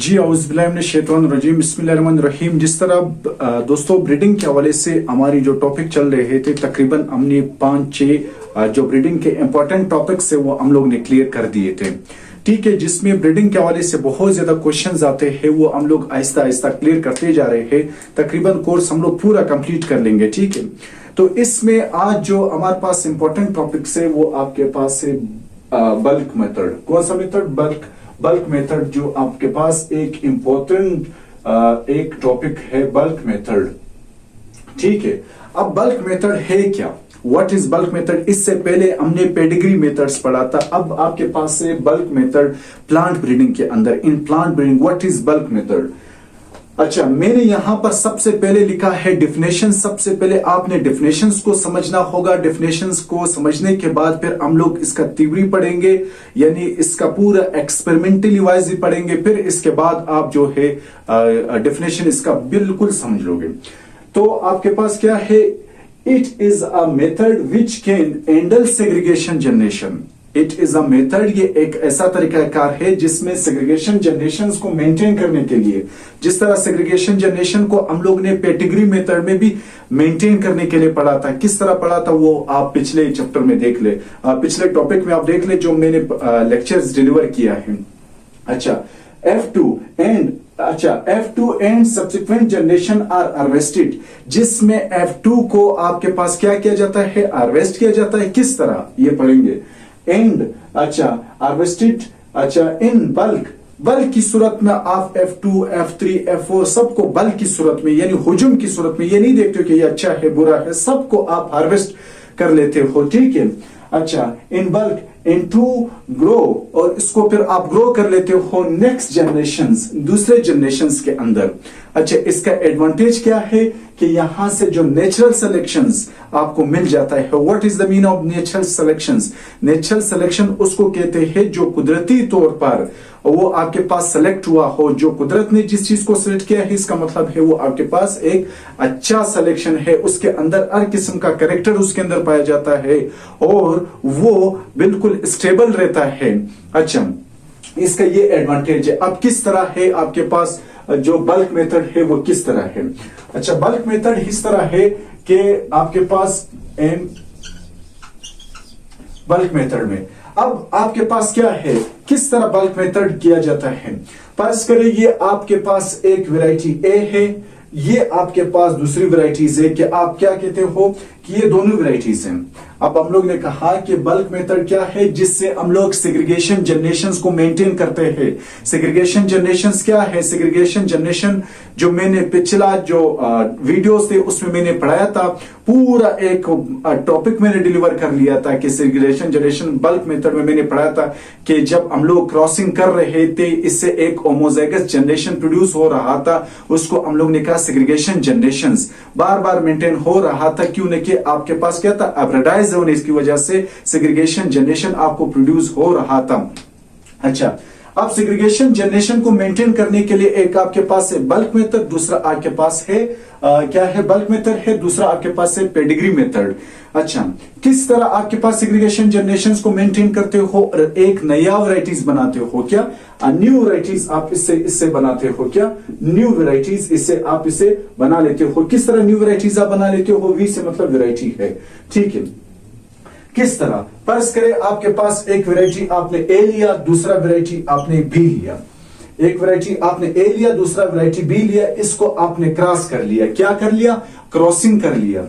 जी औज़ुबिल्लाहिमिनश्शैतानिर्रजीम बिस्मिल्लाहिर्रहमानिर्रहीम। जिस तरह दोस्तों ब्रीडिंग के हवाले से हमारी जो टॉपिक चल रहे थे, तकरीबन हमने 5-6 जो ब्रीडिंग के इंपॉर्टेंट टॉपिक्स है वो हम लोग ने क्लियर कर दिए थे। ठीक है, जिसमें ब्रीडिंग के हवाले से बहुत ज्यादा क्वेश्चंस आते हैं वो हम लोग आहिस्ता आहिस्ता क्लियर करते जा रहे हैं। तकरीबन कोर्स हम लोग पूरा कंप्लीट कर लेंगे। ठीक है, तो इसमें आज जो हमारे पास इंपॉर्टेंट टॉपिक्स है वो आपके पास है बल्क मेथड। कौन सा मेथड? बल्क मेथड, जो आपके पास एक इंपॉर्टेंट एक टॉपिक है बल्क मेथड। ठीक है, अब बल्क मेथड है क्या? What is bulk method? इससे पहले हमने पेडिग्री मेथड्स पढ़ा था। अब आपके पास है बल्क मेथड प्लांट ब्रीडिंग के अंदर। In plant breeding what is bulk method? अच्छा, मैंने यहां पर सबसे पहले लिखा है डेफिनेशन। सबसे पहले आपने डेफिनेशंस को समझना होगा। डेफिनेशंस को समझने के बाद फिर हम लोग इसका थ्योरी पढ़ेंगे, यानी इसका पूरा एक्सपेरिमेंटली वाइज ही पढ़ेंगे। फिर इसके बाद आप जो है डेफिनेशन इसका बिल्कुल समझ लोगे। तो आपके पास क्या है? It is a method which can handle segregation generation. It is a method, ये एक ऐसा तरीकाकार है जिसमें सेग्रीगेशन जनरेशन को मेंटेन करने के लिए, जिस तरह सेग्रीगेशन जनरेशन को हम लोग ने पेडिग्री मेथड में भी मेंटेन करने के लिए पढ़ा था। किस तरह पढ़ा था वो आप पिछले चैप्टर में देख ले, पिछले टॉपिक में आप देख ले जो मैंने लेक्चर्स डिलीवर किया है। अच्छा, F2 and subsequent generation are harvested, जिसमें F2 को आपके पास क्या किया जाता है? हार्वेस्ट किया जाता है। किस तरह ये पढ़ेंगे। एंड हार्वेस्टेड इन बल्क की सूरत में आप F2, F3, F4 सबको बल्क की सूरत में, यानी हुजूम की सूरत में, ये नहीं देखते हो कि ये अच्छा है बुरा है, सबको आप हार्वेस्ट कर लेते हो। ठीक है, अच्छा, इन बल्क इनटू ग्रो, और इसको फिर आप ग्रो कर लेते हो नेक्स्ट जनरेशंस, दूसरे जनरेशंस के अंदर। अच्छा, इसका एडवांटेज क्या है कि यहां से जो नेचुरल सिलेक्शंस आपको मिल जाता है। What is the mean of natural selections? Natural selection उसको कहते हैं जो कुदरती तौर पर वो आपके पास सेलेक्ट हुआ हो, जो कुदरत ने जिस चीज को सिलेक्ट किया है, इसका मतलब है वो आपके पास एक अच्छा सिलेक्शन है। उसके अंदर हर किस्म का कैरेक्टर उसके अंदर पाया जाता है और वो बिल्कुल स्टेबल रहता है। अच्छा, इसका ये एडवांटेज है। अब किस तरह है आपके पास जो बल्क मेथड है वो किस तरह है? अच्छा, बल्क मेथड इस तरह है कि आपके पास बल्क मेथड में अब आपके पास क्या है, किस तरह बल्क मेथड किया जाता है। फर्ज करें ये आपके पास एक वैरायटी ए है, ये आपके पास दूसरी वैरायटीज है, कि आप क्या कहते हो कि ये दोनों वैरायटीज हैं। अब हम लोग ने कहा कि बल्क मेथड क्या है, जिससे हम लोग सेग्रीगेशन जनरेशंस को मेंटेन करते हैं। सेग्रीगेशन जनरेशंस क्या है? सेग्रीगेशन जनरेशन जो मैंने पिछला जो वीडियोस थे उसमें मैंने पढ़ाया था, पूरा एक टॉपिक मैंने डिलीवर कर लिया था कि सेग्रीगेशन जनरेशन बल्क मेथड में मैंने पढ़ाया था कि जब हम लोग क्रॉसिंग कर रहे थे, इससे एक होमोजाइगस जनरेशन प्रोड्यूस हो रहा था, उसको हम लोग ने कहा सेग्रीगेशन जनरेशंस। बार बार मेंटेन हो रहा था, क्यों नहीं? कि आपके पास क्या था? हाइब्रिडाइज होने की वजह से सेग्रीगेशन जनरेशन आपको प्रोड्यूस हो रहा था। अच्छा, अब सेग्रीगेशन जनरेशन को मेंटेन करने के लिए एक आपके पास है बल्क मेथड, दूसरा आपके पास है क्या है? बल्क मेथड है, दूसरा आपके पास है पेडिग्री मेथड। अच्छा, किस तरह आपके पास सेग्रीगेशन जनरेशंस को मेंटेन करते हो और एक नया वैरायटीज बनाते हो? क्या न्यू वैरायटीज आप इससे बनाते हो? क्या न्यू वैरायटीज इससे आप इसे बना लेते हो? किस तरह न्यू वैरायटीज आप बना लेते हो? वी से मतलब वैरायटी है। ठीक है, किस तरह? फर्ज करें आपके पास एक वैरायटी आपने ए लिया, दूसरा वैरायटी आपने बी लिया। एक वैरायटी आपने ए लिया, दूसरा वैरायटी बी लिया, इसको आपने क्रॉस कर लिया। क्या कर लिया? क्रॉसिंग कर लिया।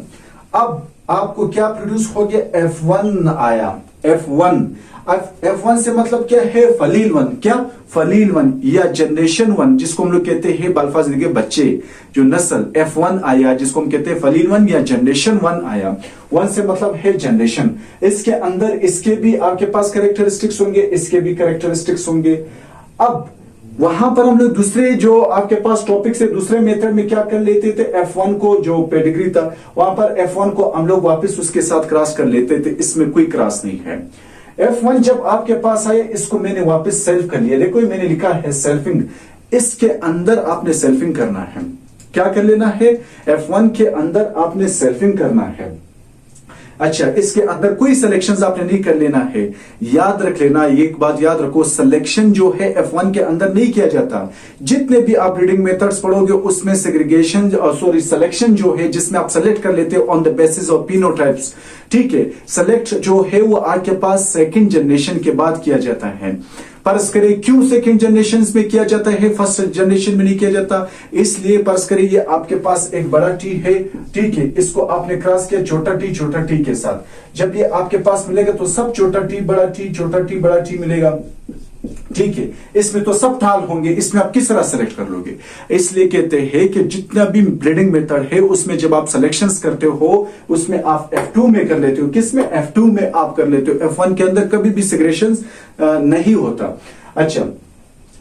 अब आपको क्या प्रोड्यूस हो गया? F1 आया। F1 से मतलब क्या है? फलील वन। क्या? फलील वन या जनरेशन वन, जिसको हम लोग कहते हैं बल्फाज के बच्चे, जो नस्ल F1 आया, जिसको हम कहते हैं फलील वन या जनरेशन वन आया। वन से मतलब है जनरेशन। इसके अंदर इसके भी आपके पास कैरेक्टरिस्टिक्स होंगे, इसके भी कैरेक्टरिस्टिक्स होंगे। अब वहां पर हम लोग दूसरे जो आपके पास टॉपिक से दूसरे मेथड में क्या कर लेते थे? F1 को जो पेडिग्री था वहां पर F1 को हम लोग वापस उसके साथ क्रॉस कर लेते थे। इसमें कोई क्रॉस नहीं है। F1 जब आपके पास आए, इसको मैंने वापस सेल्फ कर लिया। देखो मैंने लिखा है सेल्फिंग, इसके अंदर आपने सेल्फिंग करना है। क्या कर लेना है? F1 के अंदर आपने सेल्फिंग करना है। अच्छा, इसके अंदर कोई सिलेक्शंस आपने नहीं कर लेना है। याद रख लेना, एक बात याद रखो, सिलेक्शन जो है F1 के अंदर नहीं किया जाता। जितने भी आप रीडिंग मेथड्स पढ़ोगे उसमें सेग्रीगेशन सिलेक्शन जो है, जिसमें आप सेलेक्ट कर लेते हो on the basis of phenotypes, ठीक है, सेलेक्ट जो है वो आपके पास सेकंड जनरेशन के बाद किया जाता है। फर्ज करें क्यों सेकंड जनरेशन में किया जाता है, फर्स्ट जनरेशन में नहीं किया जाता, इसलिए फर्ज करें ये आपके पास एक बड़ा टी है, ठीक है, इसको आपने क्रॉस किया छोटा टी के साथ। जब ये आपके पास मिलेगा तो सब छोटा टी बड़ा टी मिलेगा, ठीक है। इसमें तो सब ढाल होंगे, इसमें आप किस तरह सेलेक्ट कर लोगे? इसलिए कहते हैं कि जितना भी ब्रीडिंग मेथड है उसमें जब आप सिलेक्शंस करते हो उसमें आप F2 में कर लेते हो। किसमें? F2 में आप कर लेते हो। F1 के अंदर कभी भी सेग्रेशन नहीं होता। अच्छा,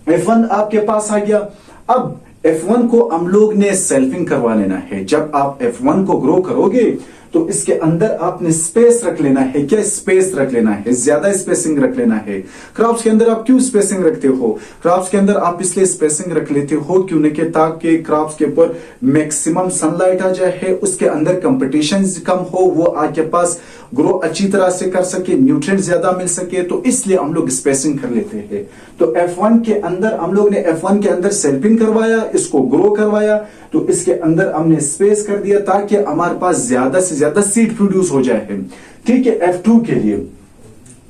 F1 आपके पास आ गया। अब F1 को हम लोग ने सेल्फिंग करवा लेना है। जब आप F1 को ग्रो करोगे तो इसके अंदर आपने स्पेस रख लेना है। क्या स्पेस रख लेना है? ज्यादा स्पेसिंग रख लेना है। क्रॉप्स के अंदर आप क्यों स्पेसिंग रखते हो? क्रॉप्स के अंदर आप इसलिए स्पेसिंग रख लेते हो क्योंकि ताकि क्रॉप्स के ऊपर मैक्सिमम सनलाइट आ जाए, उसके अंदर कंपटीशन कम हो, वो आपके पास ग्रो अच्छी तरह से कर सके, न्यूट्रिएंट ज्यादा मिल सके, तो इसलिए हम लोग स्पेसिंग कर लेते हैं। तो F1 के अंदर हम लोग ने F1 के अंदर सेल्फिंग करवाया, इसको ग्रो करवाया, तो इसके अंदर हमने स्पेस कर दिया ताकि हमारे पास ज्यादा से ज्यादा सीड प्रोड्यूस हो जाए, ठीक है, F2 के लिए।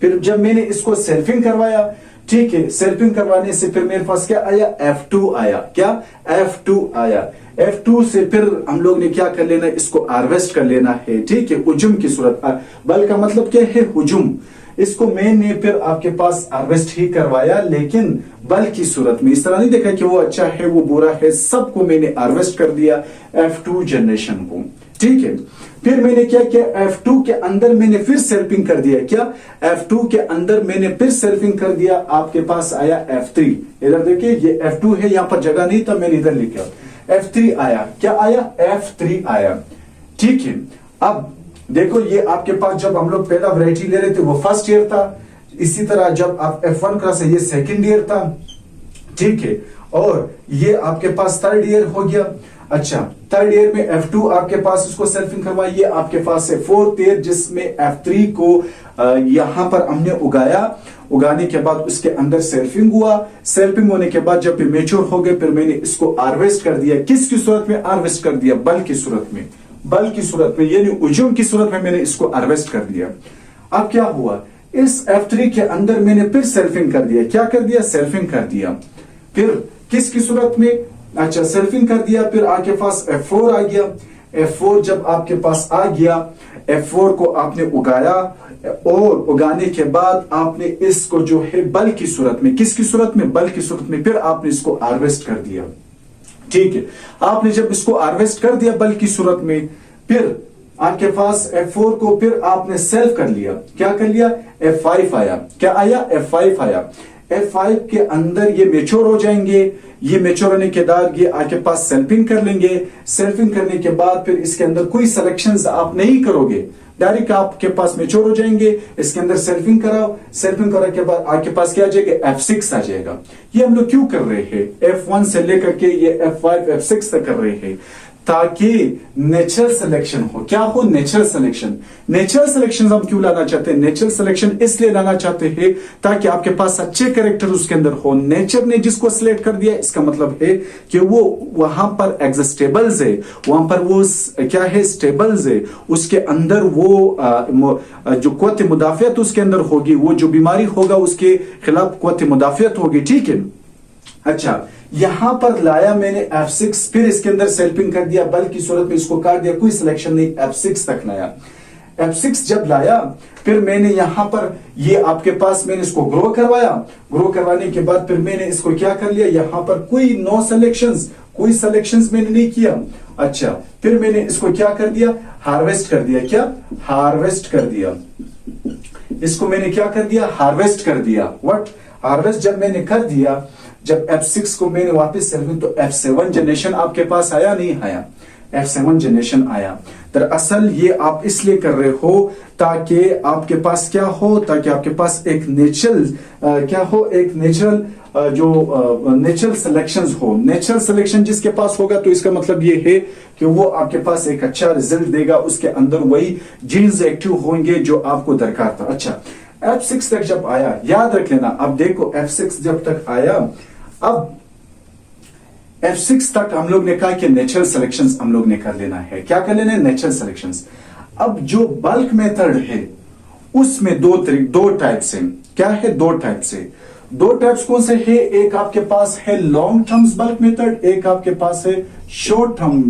फिर जब मैंने इसको सेल्फिंग करवाया, ठीक है, सेल्फिंग करवाने से फिर मेरे पास क्या आया? F2 आया। क्या? F2 आया। F2 से फिर हम लोग ने क्या कर लेना? इसको हार्वेस्ट कर लेना है, ठीक है, हुजुम की सूरत। बल का मतलब क्या है? हुजुम। इसको मैंने फिर आपके पास हार्वेस्ट ही करवाया, लेकिन बल की सूरत में। इस तरह नहीं देखा कि वो अच्छा है वो बुरा है, सबको मैंने हार्वेस्ट कर दिया F2 जनरेशन को, ठीक है। फिर मैंने क्या किया? F2 के अंदर मैंने फिर सेल्फिंग कर दिया। क्या? F2 के अंदर मैंने फिर सेल्फिंग कर दिया। आपके पास आया F3। इधर देखिए, ये F2 है, यहां पर जगह नहीं था, मैंने इधर लिखा F3 आया। क्या आया? F3 आया, ठीक है। अब देखो, ये आपके पास जब हम लोग पहला वैरायटी ले रहे थे वो फर्स्ट ईयर था। इसी तरह जब आप F1 क्रॉस है, ये सेकंड ईयर था, ठीक है, और ये आपके पास थर्ड ईयर हो गया। अच्छा, थर्ड ईयर में F2 आपके पास इसको सेल्फिंग करवाई, ये आपके पास है फोर्थ ईयर, जिसमें F3 को यहां पर हमने उगाया। उगाने के बाद उसके अंदर सेल्फिंग हुआ। सेल्फिंग होने के बाद जब ये मेच्योर हो गए, फिर मैंने इसको हार्वेस्ट कर दिया। किसकी सूरत में हार्वेस्ट कर दिया? बल की सूरत में। बल की सूरत में, यानी हुजूम की सूरत में मैंने इसको हार्वेस्ट कर दिया। अब क्या हुआ? इस F3 के अंदर मैंने फिर सेल्फिंग कर दिया। क्या कर दिया? सेल्फिंग कर दिया। फिर किसकी सूरत में? अच्छा, सेल्फिंग कर दिया। फिर आपके पास F4 आ गया। F4 जब आपके पास आ गया, F4 को आपने उगाया, और उगाने के बाद आपने इसको जो है बल की सूरत में, किसकी सूरत में? बल की सूरत में, फिर आपने इसको हार्वेस्ट कर दिया, ठीक है। आपने जब इसको हार्वेस्ट कर दिया बल की सूरत में, फिर आपके पास F4 को फिर आपने सेल्फ कर लिया। क्या कर लिया? F5 आया। क्या आया? F5 आया। F5 के अंदर ये मेच्योर हो जाएंगे। ये मेच्योर होने के बाद ये आपके पास सेल्फिंग कर लेंगे। सेल्फिंग करने के बाद फिर इसके अंदर कोई सिलेक्शंस आप नहीं करोगे, डायरेक्ट आपके पास मेच्योर हो जाएंगे। इसके अंदर सेल्फिंग कराओ। सेल्फिंग कराने के बाद आपके पास क्या आ जाएगा? F6 आ जाएगा। ये हम लोग क्यों कर रहे हैं? F1 से लेकर के ये F5 F6 तक कर रहे हैं ताकि नेचुरल सिलेक्शन हो। क्या हो? Natural selection. नेचुरल सिलेक्शन हम क्यों लाना चाहते हैं? नेचुरल सिलेक्शन इसलिए लाना चाहते हैं ताकि आपके पास अच्छे कैरेक्टर उसके अंदर हो। नेचर ने जिसको सिलेक्ट कर दिया, इसका मतलब है कि वो वहां पर एग्जिस्टेबल्स है, वहां पर वो क्या है? स्टेबल्स है। उसके अंदर वो जो क़ुव्वत मुदाफ़ियत उसके अंदर होगी, वो जो बीमारी होगा उसके खिलाफ क़ुव्वत मुदाफ़ियत होगी, ठीक है। अच्छा, यहां पर लाया मैंने F6, फिर इसके अंदर सेल्फिंग कर दिया, बल की सूरत में इसको काट दिया, कोई सिलेक्शन नहीं, F6 तक लाया। F6 जब लाया, फिर मैंने यहां पर ये आपके पास मैंने इसको ग्रो करवाया। ग्रो करवाने के बाद फिर मैंने इसको क्या कर लिया? यहां पर कोई नो सिलेक्शंस, कोई सिलेक्शंस मैंने नहीं किया। अच्छा, फिर मैंने इसको क्या कर दिया? हार्वेस्ट कर दिया। क्या? हार्वेस्ट कर दिया। इसको मैंने क्या कर दिया? हार्वेस्ट कर दिया। व्हाट? हार्वेस्ट जब मैंने कर दिया, जब F6 को मैंने वापस सेल्फिंग, तो F7 जनरेशन आपके पास आया नहीं आया? F7 जनरेशन आया। दरअसल ये आप इसलिए कर रहे हो ताकि आपके पास क्या हो? ताकि आपके पास एक नेचुरल क्या हो? एक नेचुरल जो नेचुरल सिलेक्शंस हो, नेचुरल सिलेक्शन जिसके पास होगा तो इसका मतलब ये है कि वो आपके पास एक अच्छा रिजल्ट देगा, उसके अंदर वही जीन्स एक्टिव होंगे जो आपको दरकार था। अच्छा, F6 तक जब आया, याद रख लेना, अब देखो F6 जब तक आया, अब F6 तक हम लोग ने कहा कि नेचुरल सिलेक्शंस हम लोग ने कर लेना है। क्या कर लेना है? Natural selections. अब जो बल्क मेथड है उसमें दो टाइप्स हैं। क्या है? दो टाइप्स है। दो टाइप्स कौन से है? एक आपके पास है लॉन्ग टर्म्स बल्क मेथड, एक आपके पास है शॉर्ट टर्म,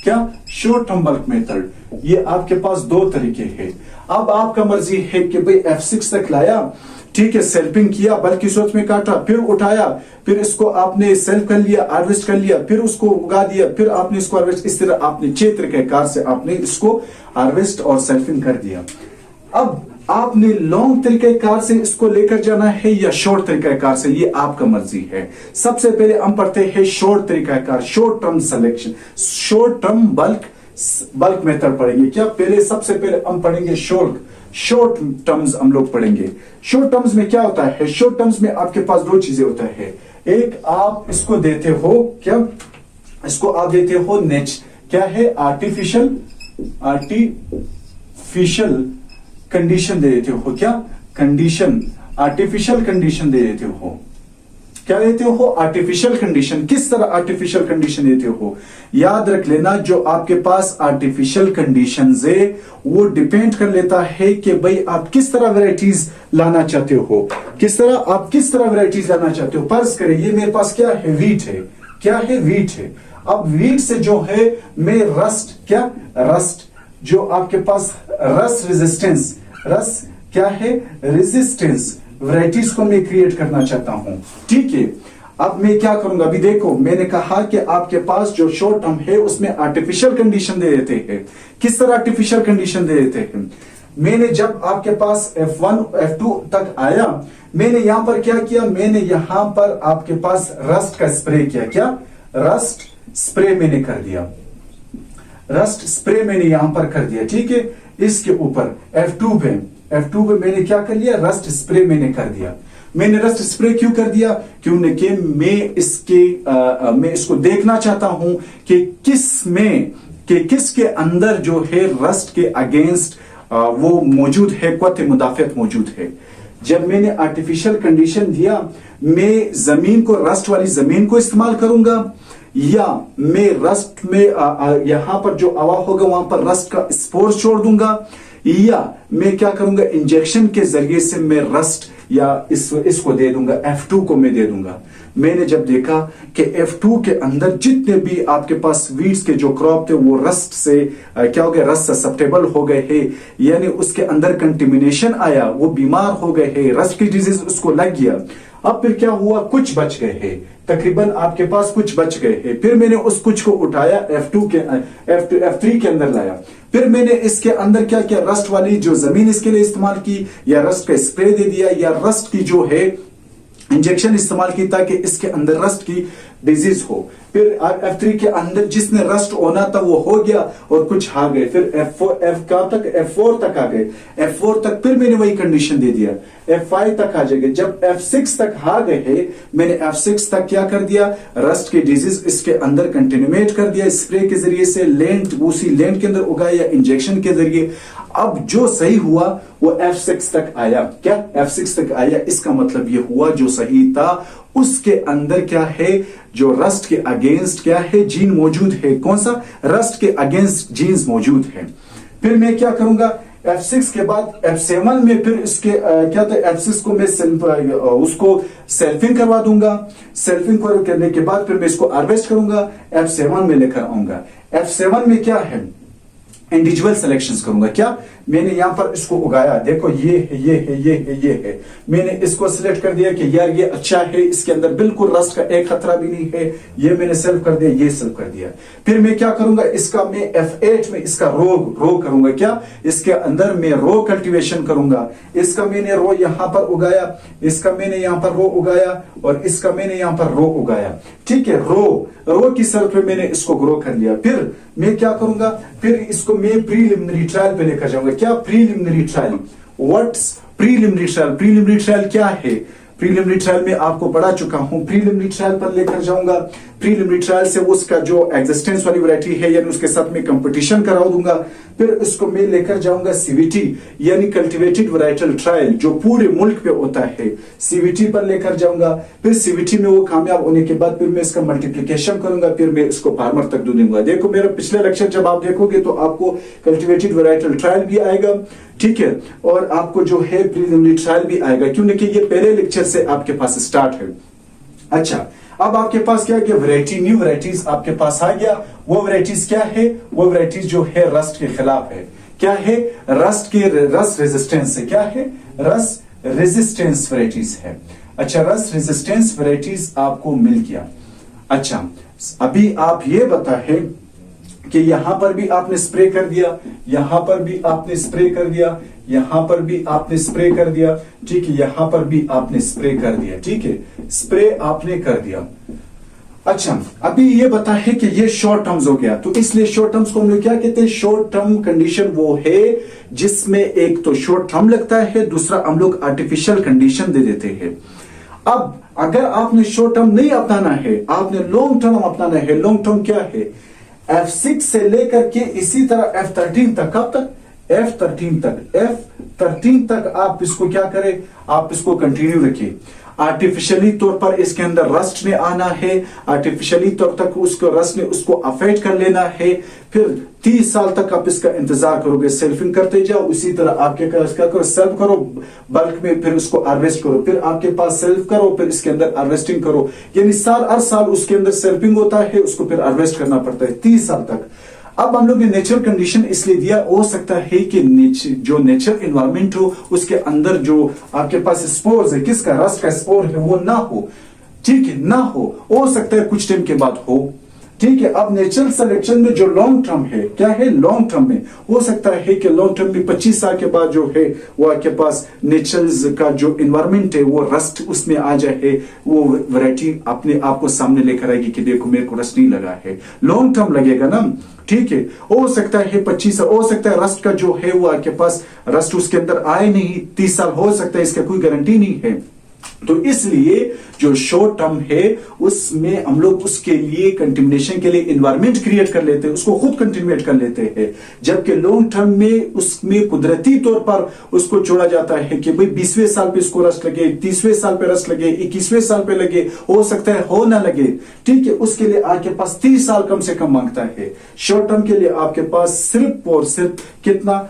क्या? Short term bulk method. ये आपके पास दो तरीके हैं। अब आपका मर्जी है कि भाई F6 तक लाया, ठीक है, सेल्फिंग किया, बल्क की सूरत में काटा, फिर उठाया, फिर इसको आपने सेल्फ कर लिया, हार्वेस्ट कर लिया, फिर उसको उगा दिया, फिर आपने इसको हार्वेस्ट, इस तरह आपने 6 तरीकेकार से आपने इसको हार्वेस्ट और सेल्फिंग कर दिया। अब आपने लॉन्ग तरीकेकार से इसको लेकर जाना है या शॉर्ट तरीकेकार से, ये आपका मर्जी है। सबसे पहले हम पढ़ते हैं शॉर्ट तरीकेकार, short term selection, short term bulk method पढ़ेंगे। क्या? पहले सबसे पहले हम पढ़ेंगे शॉर्ट टर्म्स हम लोग पढ़ेंगे। शॉर्ट टर्म्स में क्या होता है? शॉर्ट टर्म्स में आपके पास दो चीजें होता है। एक आप इसको देते हो, क्या? इसको आप देते हो क्या है? आर्टिफिशियल कंडीशन दे देते हो। क्या? कंडीशन, आर्टिफिशियल कंडीशन दे देते हो। क्या देते हो? Artificial condition. किस तरह आर्टिफिशियल कंडीशन देते हो? याद रख लेना, जो आपके पास आर्टिफिशियल कंडीशंस है वो डिपेंड कर लेता है कि भाई आप किस तरह वैरायटीज लाना चाहते हो, किस तरह वैरायटीज लाना चाहते हो। फर्ज करें ये मेरे पास क्या है? वीट है। क्या है? वीट है। अब वीट से जो है मैं रस्ट, क्या? रस्ट, जो आपके पास रस्ट रेजिस्टेंस, रस्ट क्या है? रेजिस्टेंस वैरायटीज को मैं क्रिएट करना चाहता हूं। ठीक है, अब मैं क्या करूंगा? अभी देखो, मैंने कहा कि आपके पास जो शॉर्ट टर्म है उसमें आर्टिफिशियल कंडीशन दे देते हैं। किस तरह आर्टिफिशियल कंडीशन दे देते हैं? मैंने जब आपके पास F1 F2 तक आया, मैंने यहां पर क्या किया? मैंने यहां पर आपके पास रस्ट का स्प्रे किया। क्या? रस्ट स्प्रे मैंने कर दिया, रस्ट स्प्रे मैंने यहां पर कर दिया। ठीक है, इसके ऊपर F2 पे मैंने क्या कर लिया? रस्ट स्प्रे मैंने कर दिया। मैंने रस्ट स्प्रे क्यों कर दिया? क्योंकि मैं इसको देखना चाहता हूं कि किसके अंदर जो है रस्ट के अगेंस्ट वो मौजूद है, क़ुव्वत मुदाफ़ियत मौजूद है। जब मैंने आर्टिफिशियल कंडीशन दिया, मैं जमीन को, रस्ट वाली जमीन को इस्तेमाल करूंगा, या मैं रस्ट में यहां पर जो हवा होगा वहां पर रस्ट का स्पोर छोड़ दूंगा, या मैं क्या करूंगा? इंजेक्शन के जरिए से मैं रस्ट या इसको दे दूंगा, F2 को मैं दे दूंगा। मैंने जब देखा कि F2 के अंदर जितने भी आपके पास वीड्स के जो क्रॉप थे वो रस्ट से क्या हो गए? रस्ट ससेप्टेबल हो गए हैं, यानी उसके अंदर कंटेमिनेशन आया, वो बीमार हो गए हैं, रस्ट की डिजीज उसको लग गया। अब फिर क्या हुआ? कुछ बच गए हैं, तकरीबन आपके पास कुछ बच गए हैं। फिर मैंने उस कुछ को उठाया, F3 के अंदर लाया। फिर मैंने इसके अंदर क्या किया? रस्ट वाली जो जमीन इसके लिए इस्तेमाल की, या रस्ट का स्प्रे दे दिया, या रस्ट की जो है इंजेक्शन इस्तेमाल की ताकि इसके अंदर रस्ट की डिजीज हो। फिर F3 के अंदर जिसने रस्ट होना था वो हो गया और कुछ आ गए। फिर F4 तक आ गए। F4 तक फिर मैंने वही कंडीशन दे दिया, F5 तक आ जाएंगे। जब F6 तक आ गए, मैंने F6 तक क्या कर दिया? रस्ट की डिजीज इसके अंदर कंटिन्यूएट कर दिया, स्प्रे के जरिए से उसी लैंड के अंदर उगाया, इंजेक्शन के जरिए। अब जो सही हुआ वो F6 तक आया। क्या? F6 तक आया। इसका मतलब ये हुआ जो सही था उसके अंदर क्या है? जो रस्ट के अगेंस्ट क्या है? जीन मौजूद है। कौन सा? रस्ट के अगेंस्ट जीन्स मौजूद है। फिर मैं क्या करूंगा? F6 के बाद F7 में फिर इसके क्या था? F6 को मैं उसको सेल्फिंग करवा दूंगा। सेल्फिंग करने के बाद फिर मैं इसको हार्वेस्ट करूंगा, F7 में लेकर आऊंगा। F7 में क्या है? इंडिविजुअल सिलेक्शंस करूंगा। क्या? मैंने यहां पर इसको उगाया, देखो ये है। मैंने इसको सिलेक्ट कर दिया कि यार ये अच्छा है, इसके अंदर बिल्कुल रस्ट का एक खतरा भी नहीं है, ये मैंने सेल्फ कर दिया, ये सेल्फ कर दिया। फिर मैं क्या करूंगा? इसका मैं F8 में इसका रो करूंगा। क्या? इसके अंदर मैं रो कल्टीवेशन करूंगा। इसका मैंने रो यहां पर उगाया, इसका मैंने यहां पर रो उगाया, और इसका मैंने यहां पर रो उगाया। ठीक है, रो की शर्त पे मैंने इसको ग्रो कर लिया। फिर मैं क्या करूंगा? फिर इसको मैं प्रीलिमिनरी ट्रायल पे लेकर जाऊंगा। क्या? Preliminary trial. What's preliminary trial? Preliminary trial क्या है? प्रीलिमिनरी ट्रायल में आपको पढ़ा चुका हूं, प्रीलिमिनरी ट्रायल पर लेकर जाऊंगा, प्रीलिमिनरी ट्रायल से उसका जो एग्जिस्टेंस वाली वैरायटी है यानी उसके साथ में कंपटीशन करा दूंगा, फिर उसको मैं लेकर जाऊंगा सीवीटी यानी कल्टीवेटेड वैरायटल ट्रायल जो पूरे मुल्क पे होता है, सीवीटी पर लेकर जाऊंगा, फिर सीवीटी में वो कामयाब होने के बाद फिर मैं इसका मल्टीप्लिकेशन करूंगा, फिर मैं इसको फार्मर तक दूंगा। देखो मेरा पिछले लेक्चर जब आप देखोगे तो आपको कल्टीवेटेड वैरायटल ट्रायल भी आएगा, ठीक है, और आपको जो है प्रीलिमिनरी ट्रायल भी आएगा, क्योंकि ये पहले लेक्चर से आपके पास स्टार्ट है। अच्छा, अब आपके पास क्या गया, वैरायटी, न्यू वैरायटीज आपके पास आ गया। वो वैरायटीज क्या है, वो वैरायटीज जो है रस्ट के खिलाफ है। क्या है, रस्ट रेजिस्टेंस है। क्या है, रस्ट रेजिस्टेंस वैरायटीज है। अच्छा, रस्ट रेजिस्टेंस वैरायटीज आपको मिल गया। अच्छा, अभी आप ये बता है कि यहां पर भी आपने स्प्रे कर दिया, यहां पर भी आपने स्प्रे कर दिया, यहां पर भी आपने स्प्रे कर दिया, ठीक है, यहां पर भी आपने स्प्रे कर दिया, ठीक है, स्प्रे आपने कर दिया। अच्छा, अभी ये बता है कि ये शॉर्ट टर्म्स हो गया, तो इसलिए शॉर्ट टर्म्स को हम लोग क्या कहते हैं, शॉर्ट टर्म कंडीशन वो है जिसमें एक तो शॉर्ट टर्म लगता है, दूसरा हम लोग आर्टिफिशियल कंडीशन दे देते हैं। अब अगर आपने शॉर्ट टर्म नहीं अपनाना है, आपने लॉन्ग टर्म अपनाना है। लॉन्ग टर्म क्या है, F6 से लेकर के इसी तरह F13 तक, कब तक, F13 तक आप इसको क्या करें, आप इसको कंटिन्यू रखिए। आर्टिफिशियली तौर पर इसके अंदर रस्ट ने आना है, आर्टिफिशियली तौर तक उसको रस्ट ने उसको अफेक्ट कर लेना है, फिर 30 साल तक आप इसका इंतजार करोगे, सेल्फिंग करते जाओ, उसी तरह आपके क्या करो, सेल्फ करो बल्क में, फिर उसको हार्वेस्ट करो, फिर आपके पास सेल्फ करो, फिर इसके अंदर हार्वेस्टिंग करो, यानी हर साल उसके अंदर सेल्फिंग होता है, उसको फिर हार्वेस्ट करना पड़ता है 30 साल तक। अब हम लोग ने नेचुरल कंडीशन इसलिए दिया, हो सकता है कि जो नेचुरल एनवायरनमेंट हो उसके अंदर जो आपके पास स्पोर्स है, किसका, रस्ट का स्पोर है, वो ना हो, ठीक है, ना हो सकता है कुछ टाइम के बाद हो, ठीक है। अब नेचुरल सिलेक्शन में जो लॉन्ग टर्म है, क्या है, लॉन्ग टर्म में हो सकता है कि लॉन्ग टर्म में 25 साल के बाद जो है वो आपके पास नेचुरल का जो एनवायरनमेंट है वो रस्ट उसमें आ जाए, वो वैरायटी अपने आप को सामने लेकर आएगी कि देखो मेरे को रस्ट नहीं लगा है, लॉन्ग टर्म लगेगा ना, ठीक है। हो सकता है 25 साल, हो सकता है रस्ट का जो है वो आपके पास रस्ट उसके अंदर आए नहीं, 30 साल हो सकता है, इसका कोई गारंटी नहीं है। तो इसलिए जो शॉर्ट टर्म है उसमें हम लोग उसके लिए कंटिन्यूएशन के लिए एनवायरनमेंट क्रिएट कर लेते हैं, उसको खुद कंटिन्यूएट कर लेते हैं, जबकि लॉन्ग टर्म में उसमें कुदरती तौर पर उसको जोड़ा जाता है कि भाई 20वें साल पे इसको रस्ट लगे, 30वें साल पे रस्ट लगे, 21वें साल पे लगे, हो सकता है हो ना लगे, ठीक है। उसके लिए आपके पास 30 साल कम से कम मांगता है। शॉर्ट टर्म के लिए आपके पास सिर्फ और सिर्फ कितना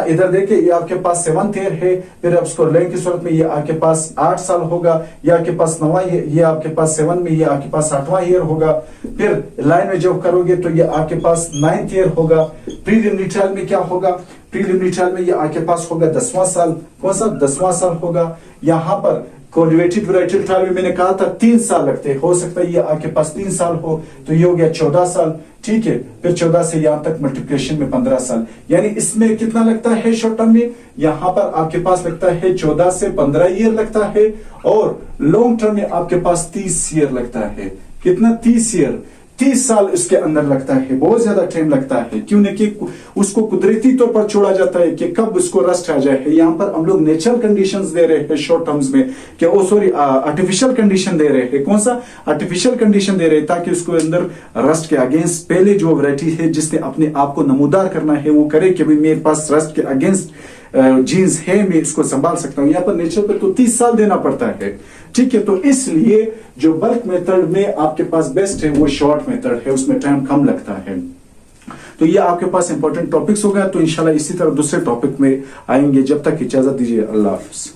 इधर देखिए, ये आपके पास 7th ईयर है, फिर अब उसको लेने की सूरत में ये आपके पास 8 साल होगा, ये आपके पास 9वां, ये आपके पास 7 में, ये आपके पास 8वां ईयर होगा, फिर लाइन में जब करोगे तो ये आपके पास 9th ईयर होगा। प्रीलिमिनरी ट्रायल में क्या होगा, प्रीलिमिनरी ट्रायल में ये आपके पास होगा 10वां साल, कौन सा 10वां साल होगा। यहां पर कल्टीवेटेड वैरायटी ट्रायल में मैंने कहा था 3 साल लगते हैं, हो सकता है ये आपके पास 3 साल हो, तो ये हो गया 14 साल, ठीक है। फिर 14 से यहां तक मल्टीप्लिकेशन में 15 साल, यानी इसमें कितना लगता है शॉर्ट टर्म में, यहां पर आपके पास लगता है 14 से 15 ईयर लगता है, और लॉन्ग टर्म में आपके पास 30 ईयर लगता है। कितना, 30 ईयर, 30 साल इसके अंदर लगता है, बहुत ज्यादा टाइम लगता है, क्योंकि उसको कुदरती तौर पर छोड़ा जाता है कि कब उसको रस्ट आ जाए। यहाँ पर हम लोग नेचुरल कंडीशंस दे रहे हैं शॉर्ट टर्म्स में, कि आर्टिफिशियल कंडीशन दे रहे हैं, कौन सा आर्टिफिशियल कंडीशन दे रहे हैं, ताकि उसको अंदर रस्ट के अगेंस्ट पहले जो वैरायटी है जिसने अपने आप को नमूदार करना है वो करे कि भाई मेरे पास रस्ट के अगेंस्ट जीन्स है, मैं इसको संभाल सकता हूं। यहाँ पर नेचर पे तो 30 साल देना पड़ता है, ठीक है। तो इसलिए जो बल्क मेथड में आपके पास बेस्ट है वो शॉर्ट मेथड है, उसमें टाइम कम लगता है। तो ये आपके पास इंपॉर्टेंट टॉपिक्स हो गया, तो इंशाल्लाह इसी तरह दूसरे टॉपिक में आएंगे। जब तक इजाजत दीजिए, अल्लाह हाफिज।